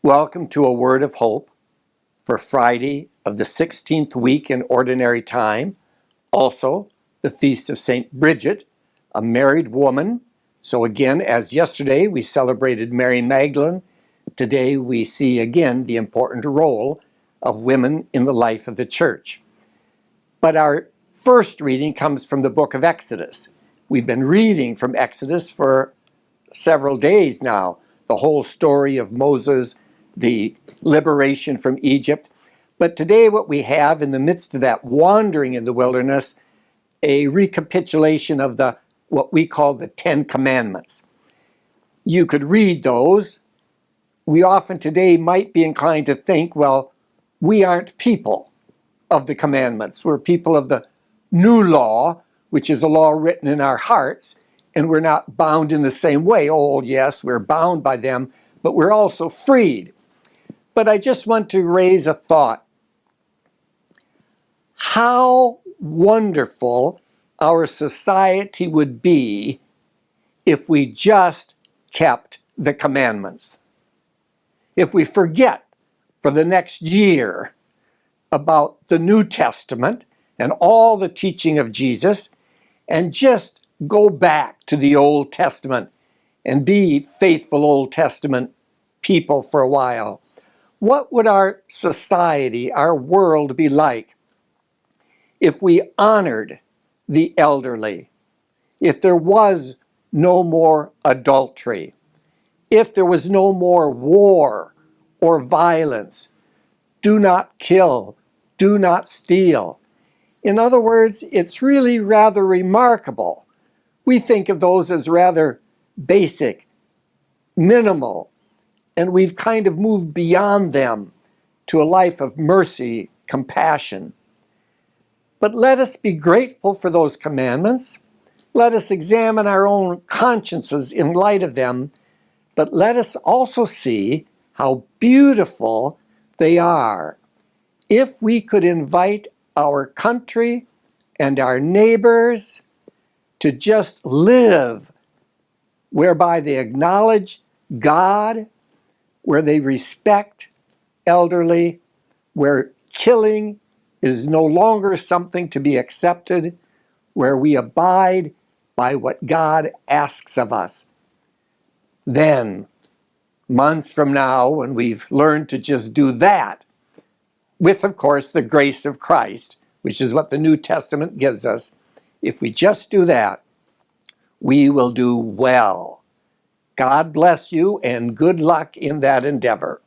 Welcome to a word of hope for Friday of the 16th week in Ordinary Time, also the Feast of St. Bridget, a married woman. So again, as yesterday we celebrated Mary Magdalene, today we see again the important role of women in the life of the church. But our first reading comes from the book of Exodus. We've been reading from Exodus for several days now, the whole story of Moses, the liberation from Egypt. But today what we have in the midst of that wandering in the wilderness, a recapitulation of what we call the Ten Commandments. You could read those. We often today might be inclined to think, well, we aren't people of the commandments. We're people of the new law, which is a law written in our hearts, and we're not bound in the same way. Oh, yes, we're bound by them, but we're also freed. But I just want to raise a thought. How wonderful our society would be if we just kept the commandments. If we forget for the next year about the New Testament and all the teaching of Jesus and just go back to the Old Testament and be faithful Old Testament people for a while. What would our society, our world be like if we honored the elderly, if there was no more adultery, if there was no more war or violence? Do not kill, do not steal. In other words, it's really rather remarkable. We think of those as rather basic, minimal, and we've kind of moved beyond them to a life of mercy, compassion. But let us be grateful for those commandments. Let us examine our own consciences in light of them. But let us also see how beautiful they are. If we could invite our country and our neighbors to just live whereby they acknowledge God, where they respect elderly, where killing is no longer something to be accepted, where we abide by what God asks of us. Then, months from now, when we've learned to just do that, with, of course, the grace of Christ, which is what the New Testament gives us, if we just do that, we will do well. God bless you and good luck in that endeavor.